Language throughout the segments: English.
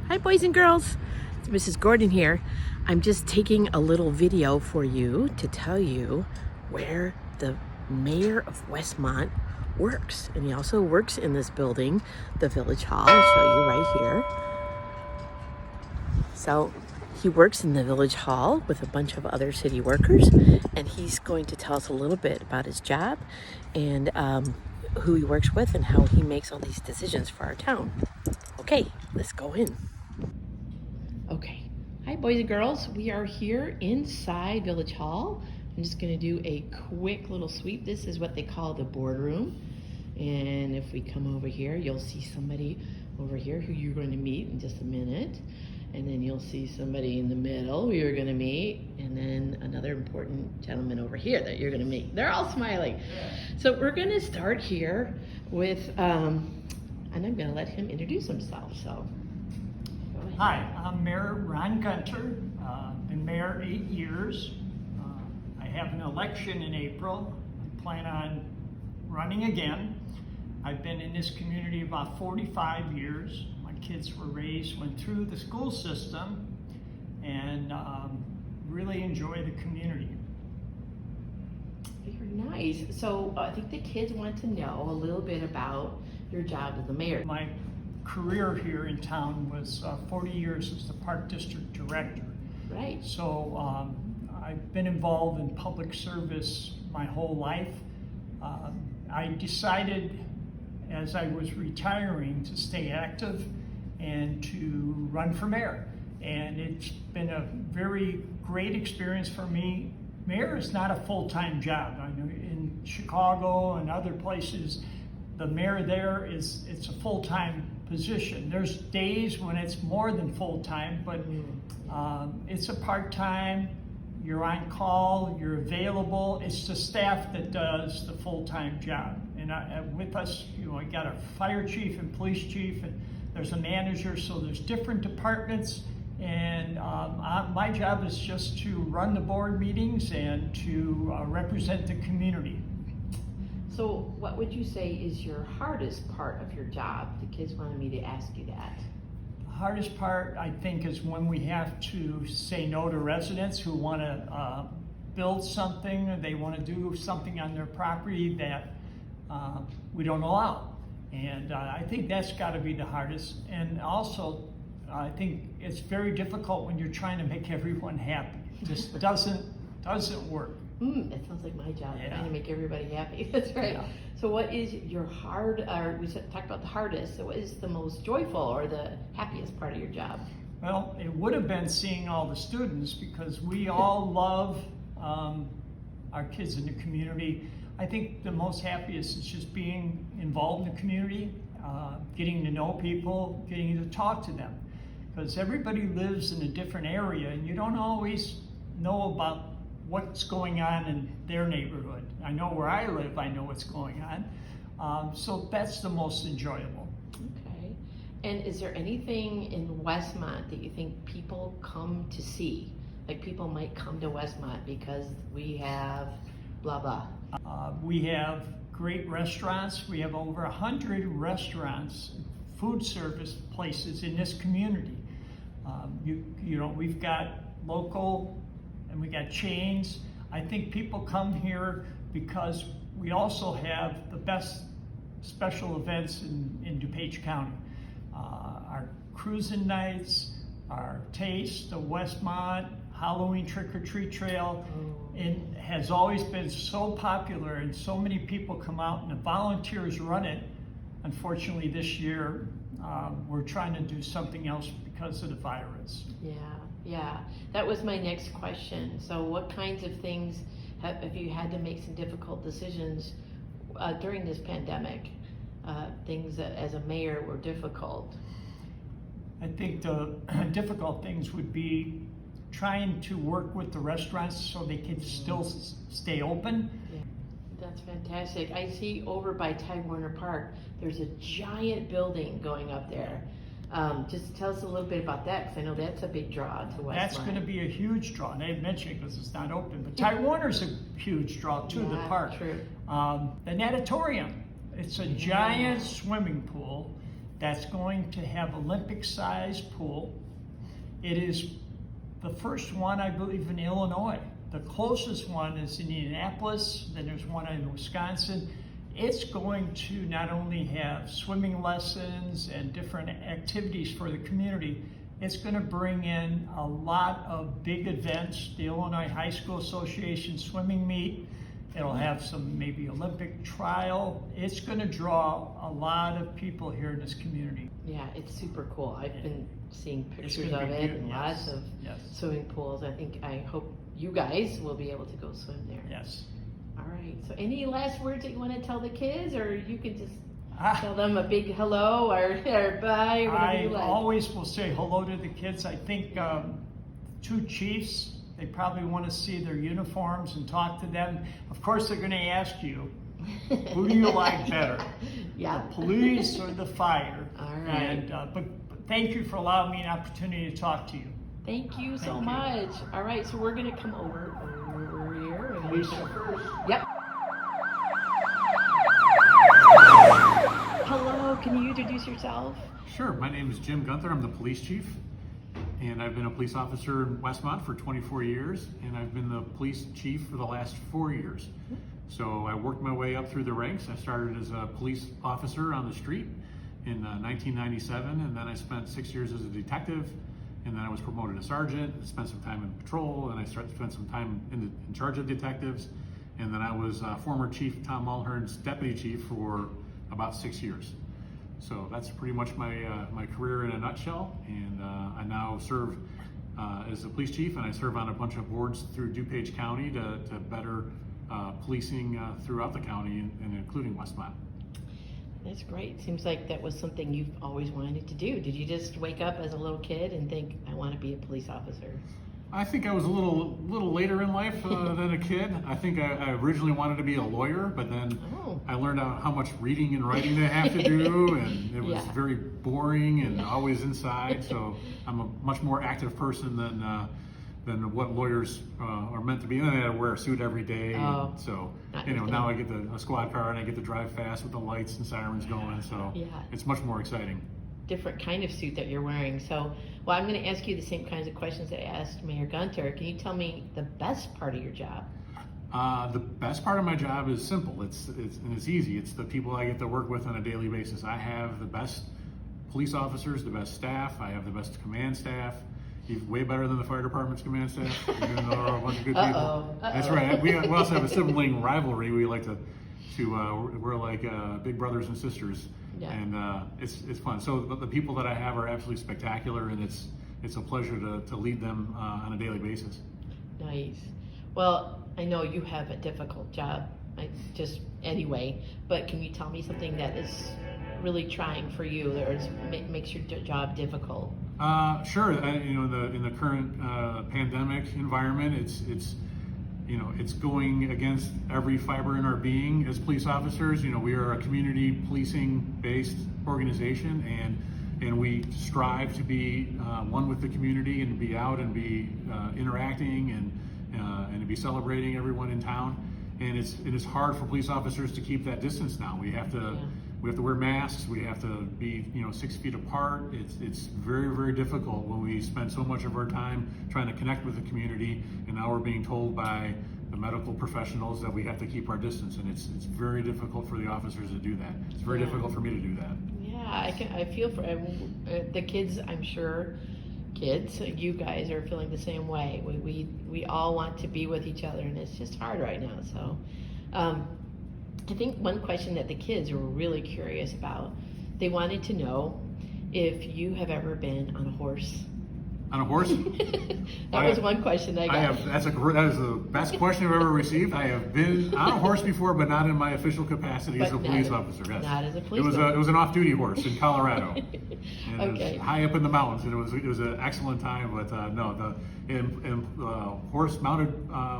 Hi boys and girls, it's Mrs. Gordon here. I'm just taking a little video for you to tell you where the mayor of Westmont works. And he also works in this building, the Village Hall. I'll show you right here. So he works in the Village Hall with a bunch of other city workers, and he's going to tell us a little bit about his job and who he works with and how he makes all these decisions for our town. Okay, let's go in. Okay, hi boys and girls. We are here inside Village Hall. I'm just gonna do a quick little sweep. This is what they call the boardroom. And if we come over here, you'll see somebody over here who you're going to meet in just a minute. And then you'll see somebody in the middle who you're gonna meet. And then another important gentleman over here that you're gonna meet. They're all smiling. So we're gonna start here with, and I'm gonna let him introduce himself, so. Hi, I'm Mayor Ron Gunter. Been mayor 8 years. I have an election in April. I plan on running again. I've been in this community about 45 years. My kids went through the school system, and really enjoy the community. Very nice. So I think the kids want to know a little bit about your job as the mayor. My career here in town was 40 years as the Park District Director. Right. So I've been involved in public service my whole life. I decided as I was retiring to stay active and to run for mayor. And it's been a very great experience for me. Mayor is not a full-time job. I know in Chicago and other places, the mayor there it's a full-time position. There's days when it's more than full-time, but it's a part-time. You're on call, you're available. It's the staff that does the full-time job. And with us, I got a fire chief and police chief, and there's a manager, so there's different departments. And my job is just to run the board meetings and to represent the community. So what would you say is your hardest part of your job? The kids wanted me to ask you that. The hardest part, I think, is when we have to say no to residents who want to build something, or they want to do something on their property that we don't allow. And I think that's got to be the hardest. And also, I think it's very difficult when you're trying to make everyone happy. It just doesn't work. That sounds like my job, Yeah. trying to make everybody happy. That's right. Yeah. So what is your we talked about the hardest, so what is the most joyful or the happiest part of your job? Well, it would have been seeing all the students, because we all love our kids in the community. I think the most happiest is just being involved in the community, getting to know people, getting to talk to them. Because everybody lives in a different area, and you don't always know about what's going on in their neighborhood. I know where I live, I know what's going on. So that's the most enjoyable. Okay. And is there anything in Westmont that you think people come to see? Like people might come to Westmont because we have blah, blah. We have great restaurants. We have over 100 restaurants, food service places in this community. We've got local and we got chains. I think people come here because we also have the best special events in DuPage County. Our cruising nights, our taste, the Westmont Halloween trick-or-treat trail, it has always been so popular, and so many people come out and the volunteers run it. Unfortunately, this year, we're trying to do something else because of the virus. Yeah, that was my next question. So what kinds of things have you had to make some difficult decisions during this pandemic? Things that as a mayor were difficult? I think the difficult things would be trying to work with the restaurants so they can still stay open. Yeah. That's fantastic. I see over by Ty Warner Park, there's a giant building going up there. Just tell us a little bit about that, because I know that's a big draw to Westmont. That's going to be a huge draw. And they've mentioned it because it's not open, but Ty Warner's a huge draw to the park. True. The natatorium, it's a giant swimming pool. that's going to have Olympic-sized pool. It is the first one, I believe, in Illinois. The closest one is in Indianapolis, then there's one in Wisconsin. It's going to not only have swimming lessons and different activities for the community, it's going to bring in a lot of big events, the Illinois High School Association swimming meet. It'll have some maybe Olympic trial. It's going to draw a lot of people here in this community. Yeah, it's super cool. I've been seeing pictures gonna of be it good, and yes, lots of yes. swimming pools. I hope you guys will be able to go swim there. Yes. All right. So any last words that you want to tell the kids, or you can just Ah. tell them a big hello or bye, whatever I you like. always will say hello to the kids. I think two chiefs, they probably want to see their uniforms and talk to them. Of course, they're going to ask you, who do you like better? Yeah. The police or the fire? All right. And, but thank you for allowing me an opportunity to talk to you. Thank you so Thank you. much. All right, so we're going to come over here. And Police first. Yep. Hello, can you introduce yourself? Sure, my name is Jim Gunther. I'm the police chief, and I've been a police officer in Westmont for 24 years, and I've been the police chief for the last 4 years. So I worked my way up through the ranks. I started as a police officer on the street in 1997, and then I spent 6 years as a detective, and then I was promoted to sergeant, spent some time in patrol, and I spent some time in charge of detectives, and then I was former Chief Tom Mulhern's deputy chief for about 6 years. So that's pretty much my career in a nutshell, and I now serve as the police chief, and I serve on a bunch of boards through DuPage County to better policing throughout the county, and including Westmont. That's great. Seems like that was something you've always wanted to do. Did you just wake up as a little kid and think, I want to be a police officer? I think I was a little later in life than a kid. I think I originally wanted to be a lawyer, but then I learned how much reading and writing I have to do, and it was very boring and always inside. So I'm a much more active person than what lawyers are meant to be. And I had to wear a suit every day. So now I get a squad car and I get to drive fast with the lights and sirens going. So it's much more exciting. Different kind of suit that you're wearing. So, well, I'm going to ask you the same kinds of questions that I asked Mayor Gunter. Can you tell me the best part of your job? The best part of my job is simple. It's easy. It's the people I get to work with on a daily basis. I have the best police officers, the best staff. I have the best command staff. Way better than the fire department's command staff. Even though there are a bunch of good people. That's right. We also have a sibling rivalry. We like to we're like big brothers and sisters. Yeah. And it's fun. So the people that I have are absolutely spectacular, and it's a pleasure to lead them on a daily basis. Nice. Well, I know you have a difficult job, anyway, but can you tell me something that is really trying for you, or makes your job difficult? Sure. In the current pandemic environment, it's going against every fiber in our being as police officers. We are a community policing based organization, and we strive to be one with the community and to be out and be interacting and to be celebrating everyone in town. And it is hard for police officers to keep that distance now. We have to wear masks. We have to be 6 feet apart. It's very, very difficult when we spend so much of our time trying to connect with the community, and now we're being told by the medical professionals that we have to keep our distance, and it's very difficult for the officers to do that. It's very difficult for me to do that. Yeah, I feel for the kids. I'm sure kids, you guys are feeling the same way. We all want to be with each other, and it's just hard right now. So I think one question that the kids were really curious about, they wanted to know if you have ever been on a horse. On a horse? That was one question I got. That is the best question I've ever received. I have been on a horse before, but not in my official capacity as a police officer. Yes. Not as a police officer. It was an off-duty horse in Colorado, and it was high up in the mountains, and it was an excellent time. But horse-mounted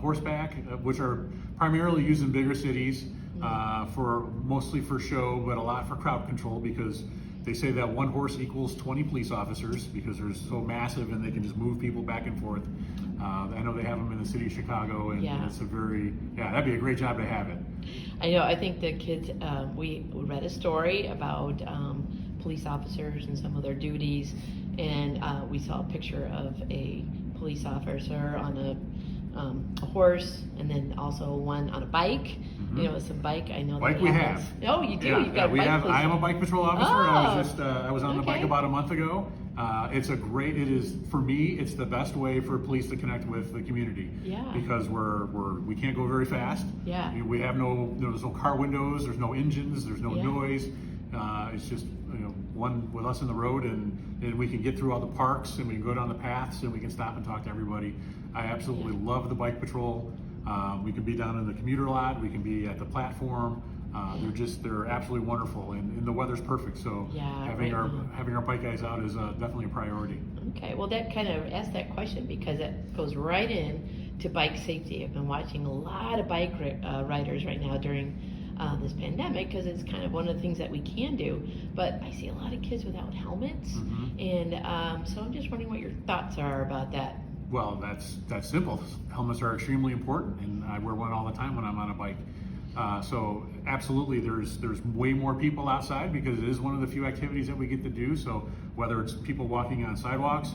horseback, which are primarily used in bigger cities, mostly for show, but a lot for crowd control, because they say that one horse equals 20 police officers because they're so massive and they can just move people back and forth. I know they have them in the city of Chicago, and it's that'd be a great job to have it. I know. I think the kids. We read a story about police officers and some of their duties, and we saw a picture of a police officer on a horse, and then also one on a bike. You know, it's a bike. I know Bike that we happens. have. Oh, you do. Yeah, You've got a we bike have. police I am a officer. bike patrol officer. I was on the bike okay. about a month ago. It is for me. It's the best way for police to connect with the community. Yeah. Because we can't go very fast. Yeah. We have there's no car windows. There's no engines. There's no Yeah. noise. It's just one with us in the road, and we can get through all the parks, and we can go down the paths, and we can stop and talk to everybody. I absolutely love the bike patrol. We can be down in the commuter lot. We can be at the platform. They're absolutely wonderful, and the weather's perfect. So Yeah, having right our now. having our bike guys out is definitely a priority. Okay, well, that kind of asked that question because it goes right in to bike safety. I've been watching a lot of bike riders right now during this pandemic because it's kind of one of the things that we can do. But I see a lot of kids without helmets, and so I'm just wondering what your thoughts are about that. Well, that's simple. Helmets are extremely important, and I wear one all the time when I'm on a bike. So absolutely, there's way more people outside because it is one of the few activities that we get to do. So whether it's people walking on sidewalks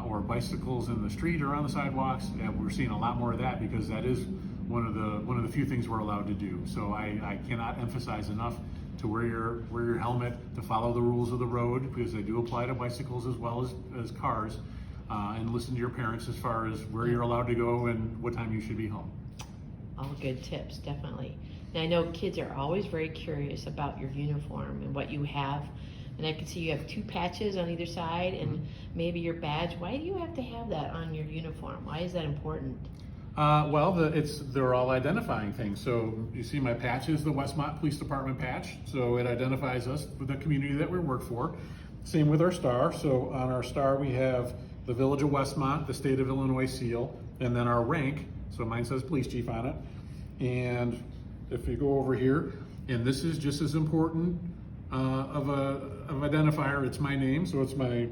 or bicycles in the street or on the sidewalks, we're seeing a lot more of that because that is one of the few things we're allowed to do. So I cannot emphasize enough to wear your helmet, to follow the rules of the road because they do apply to bicycles as well as cars, and listen to your parents as far as where you're allowed to go and what time you should be home. All good tips, definitely. And I know kids are always very curious about your uniform and what you have. And I can see you have 2 patches on either side and maybe your badge. Why do you have to have that on your uniform? Why is that important? Well, they're all identifying things. So you see my patch is the Westmont Police Department patch. So it identifies us with the community that we work for. Same with our star. So on our star we have the Village of Westmont, the State of Illinois seal, and then our rank. So mine says police chief on it. And if you go over here, and this is just as important of identifier, it's my name. So it's my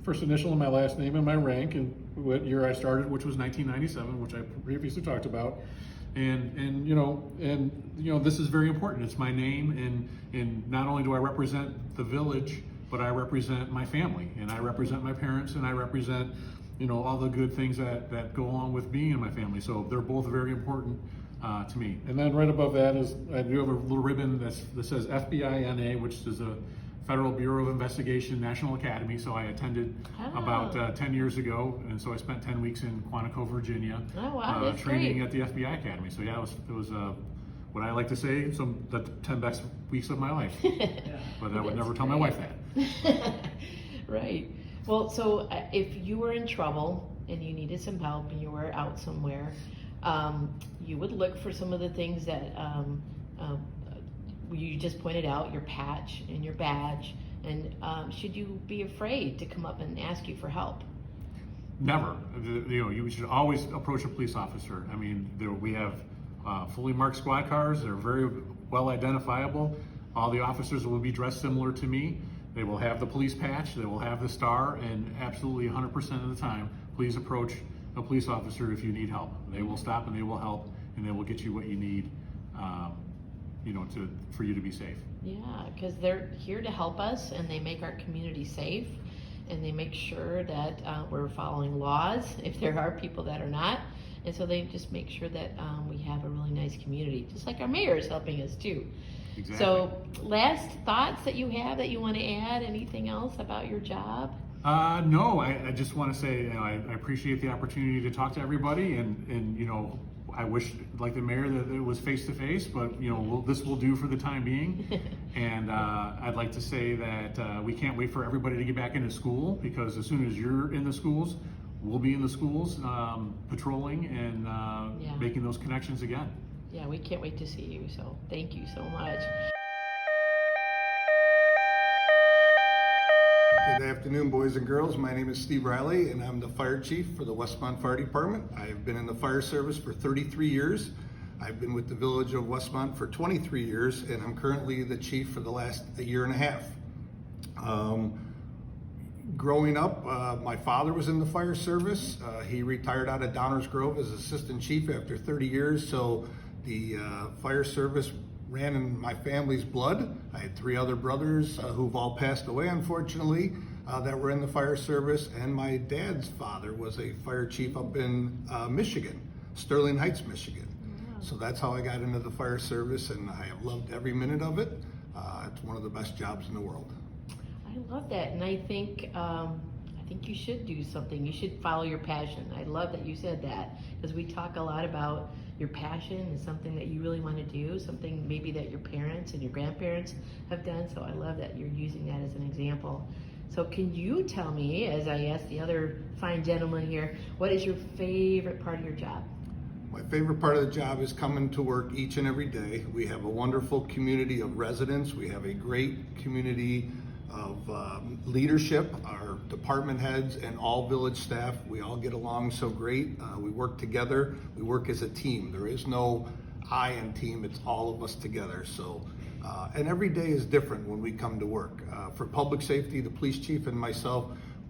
first initial and my last name and my rank and what year I started, which was 1997, which I previously talked about. And this is very important. It's my name, and not only do I represent the village, but I represent my family, and I represent my parents, and I represent all the good things that go along with being in my family. So they're both very important to me. And then right above that is, I do have a little ribbon that says FBI NA, which is a Federal Bureau of Investigation National Academy. So I attended about 10 years ago, and so I spent 10 weeks in Quantico, Virginia, Oh, wow, that's training great. at the FBI Academy. So yeah, it was what I like to say, the 10 best weeks of my life. But I would never tell my wife that. Right. Well, so if you were in trouble and you needed some help and you were out somewhere, you would look for some of the things that you just pointed out, your patch and your badge. And should you be afraid to come up and ask you for help? Never. You should always approach a police officer. I mean, we have fully marked squad cars. They're very well identifiable. All the officers will be dressed similar to me. They will have the police patch. They will have the star, and absolutely 100% of the time, please approach a police officer if you need help. They will stop and they will help, and they will get you what you need, for you to be safe. Yeah, because they're here to help us, and they make our community safe, and they make sure that we're following laws if there are people that are not. And so they just make sure that we have a really nice community, just like our mayor is helping us too. Exactly. So last thoughts that you have that you want to add? Anything else about your job? No, I just want to say I appreciate the opportunity to talk to everybody, and I wish, like the mayor, that it was face to face, but this will do for the time being. And I'd like to say that we can't wait for everybody to get back into school, because as soon as you're in the schools, we'll be in the schools patrolling and making those connections again. Yeah, we can't wait to see you. So thank you so much. Good afternoon, boys and girls. My name is Steve Riley, and I'm the fire chief for the Westmont Fire Department. I've been in the fire service for 33 years. I've been with the Village of Westmont for 23 years, and I'm currently the chief for the last year and a half. Growing up, my father was in the fire service. He retired out of Downers Grove as assistant chief after 30 years, so the fire service ran in my family's blood. I had 3 other brothers who've all passed away, unfortunately, that were in the fire service, and my dad's father was a fire chief up in Michigan, Sterling Heights, Michigan. Wow. So that's how I got into the fire service, and I have loved every minute of it. It's one of the best jobs in the world. I love that, and I think you should do something. You should follow your passion. I love that you said that, because we talk a lot about your passion is something that you really want to do, something maybe that your parents and your grandparents have done. So I love that you're using that as an example. So can you tell me, as I ask the other fine gentleman here, what is your favorite part of your job? My favorite part of the job is coming to work each and every day. We have a wonderful community of residents. We have a great community of leadership, our department heads and all village staff. We all get along so great. We work together. We work as a team. There is no I in team. It's all of us together. So, and every day is different when we come to work. For public safety, the police chief and myself,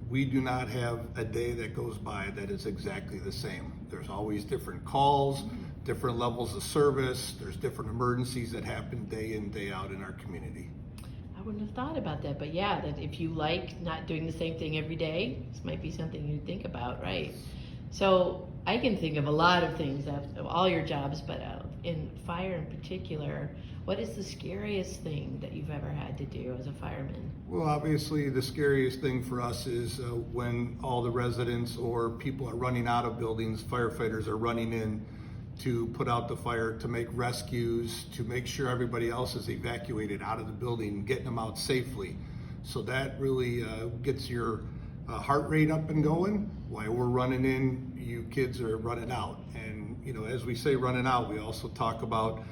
we do not have a day that goes by that is exactly the same. There's always different calls, different levels of service. There's different emergencies that happen day in, day out in our community. I wouldn't have thought about that, but yeah, that if you like not doing the same thing every day, this might be something you think about, right? So I can think of a lot of things of all your jobs, but in fire in particular, what is the scariest thing that you've ever had to do as a fireman? Well, obviously the scariest thing for us is when all the residents or people are running out of buildings, firefighters are running in to put out the fire, to make rescues, to make sure everybody else is evacuated out of the building, getting them out safely. So that really gets your heart rate up and going. While we're running in, you kids are running out. And as we say running out, we also talk about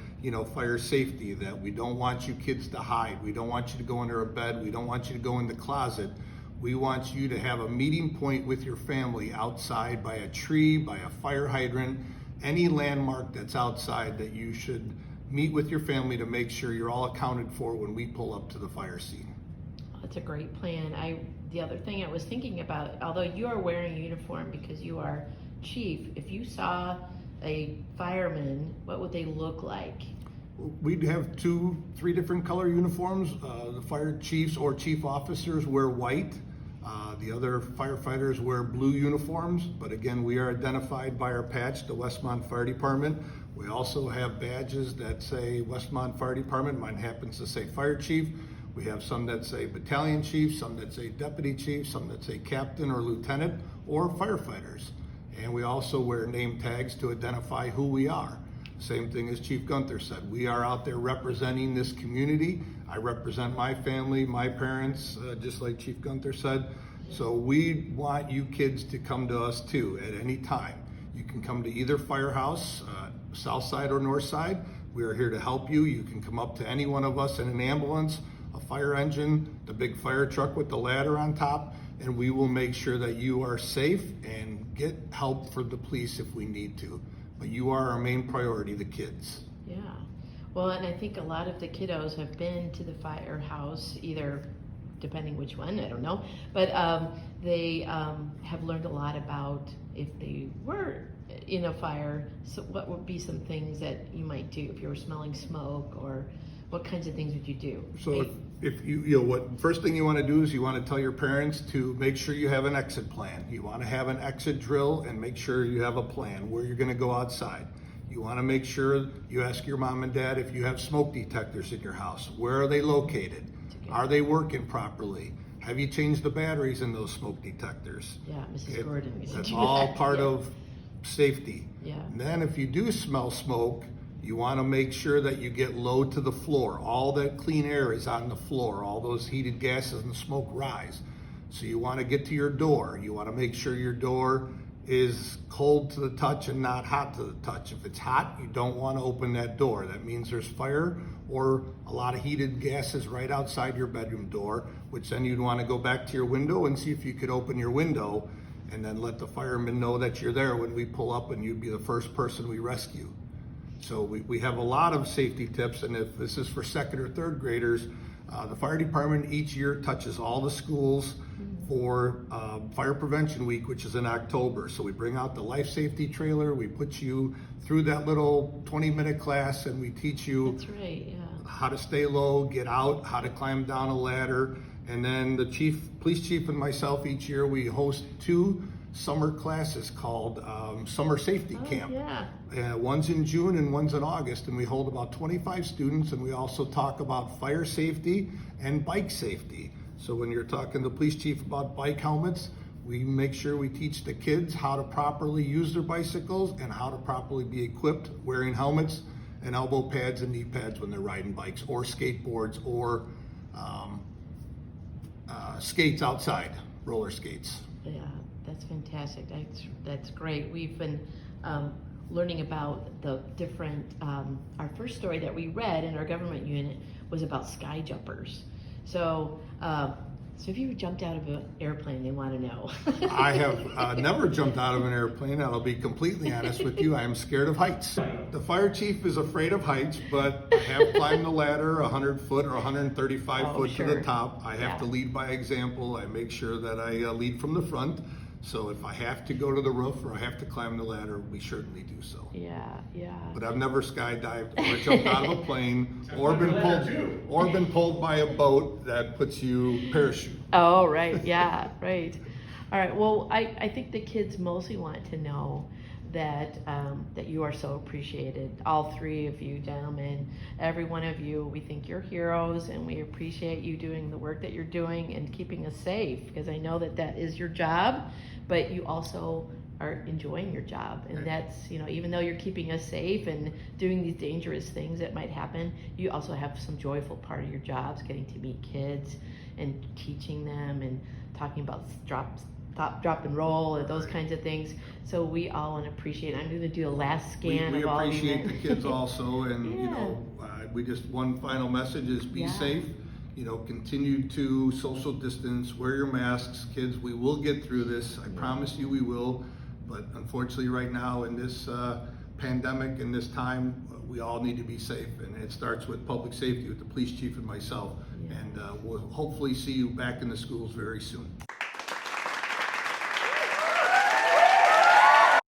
fire safety, that we don't want you kids to hide. We don't want you to go under a bed. We don't want you to go in the closet. We want you to have a meeting point with your family outside by a tree, by a fire hydrant, any landmark that's outside that you should meet with your family to make sure you're all accounted for when we pull up to the fire scene. That's a great plan. The other thing I was thinking about, although you are wearing a uniform because you are chief, if you saw a fireman, what would they look like? We'd have 2-3 different color uniforms. The fire chiefs or chief officers wear white. The other firefighters wear blue uniforms, but again, we are identified by our patch, the Westmont Fire Department. We also have badges that say Westmont Fire Department. Mine happens to say fire chief. We have some that say battalion chief, some that say deputy chief, some that say captain or lieutenant or firefighters. And we also wear name tags to identify who we are. Same thing as Chief Gunther said. We are out there representing this community. I represent my family, my parents, just like Chief Gunther said. So we want you kids to come to us too at any time. You can come to either firehouse, south side or north side. We are here to help you. You can come up to any one of us in an ambulance, a fire engine, the big fire truck with the ladder on top, and we will make sure that you are safe and get help for the police if we need to. But you are our main priority, the kids. Yeah. Well, and I think a lot of the kiddos have been to the firehouse, either depending which one, I don't know, but they have learned a lot about if they were in a fire, so what would be some things that you might do if you were smelling smoke, or what kinds of things would you do? So if what first thing you want to do is you want to tell your parents to make sure you have an exit plan. You want to have an exit drill and make sure you have a plan where you're going to go outside. You want to make sure you ask your mom and dad if you have smoke detectors in your house. Where are they located? Are they working properly? Have you changed the batteries in those smoke detectors? Yeah, Mrs. Gordon. That's all part Yeah. of safety. Yeah. And then if you do smell smoke, you want to make sure that you get low to the floor. All that clean air is on the floor. All those heated gases and smoke rise. So you want to get to your door. You want to make sure your door is cold to the touch and not hot to the touch. If it's hot, you don't want to open that door. That means there's fire or a lot of heated gases right outside your bedroom door, which then you'd want to go back to your window and see if you could open your window and then let the firemen know that you're there when we pull up, and you'd be the first person we rescue. So we have a lot of safety tips, and if this is for second or third graders, the fire department each year touches all the schools for Fire Prevention Week, which is in October. So we bring out the life safety trailer, we put you through that little 20-minute class, and we teach you That's right, yeah. how to stay low, get out, how to climb down a ladder. And then the police chief and myself, each year we host 2 summer classes called Summer Safety Camp. Yeah. One's in June and one's in August, and we hold about 25 students, and we also talk about fire safety and bike safety. So when you're talking to the police chief about bike helmets, we make sure we teach the kids how to properly use their bicycles and how to properly be equipped wearing helmets and elbow pads and knee pads when they're riding bikes or skateboards or skates outside, roller skates. Yeah, that's fantastic. That's great. We've been learning about the different, our first story that we read in our government unit was about sky jumpers. So if you jumped out of an airplane, they want to know. I have never jumped out of an airplane. I'll be completely honest with you. I am scared of heights. The fire chief is afraid of heights, but I have climbed the ladder 100 foot or 135 foot to the top. I have to lead by example. I make sure that I lead from the front. So if I have to go to the roof or I have to climb the ladder, we certainly do so. Yeah. But I've never skydived or jumped out of a plane or been pulled by a boat that puts you parachute. Oh, right. Yeah, right. All right. Well, I think the kids mostly want to know that that you are so appreciated. All 3 of you gentlemen, every one of you, we think you're heroes, and we appreciate you doing the work that you're doing and keeping us safe, because I know that that is your job, but you also are enjoying your job, and that's, even though you're keeping us safe and doing these dangerous things that might happen, you also have some joyful part of your jobs, getting to meet kids and teaching them and talking about drop and roll and those kinds of things. So we all want to appreciate it. I'm going to do a last scan We of all appreciate of the kids also, and we just, one final message is be safe. Continue to social distance, wear your masks, kids. We will get through this. I promise you we will. But unfortunately, right now in this pandemic and this time, we all need to be safe, and it starts with public safety with the police chief and myself. And we'll hopefully see you back in the schools very soon.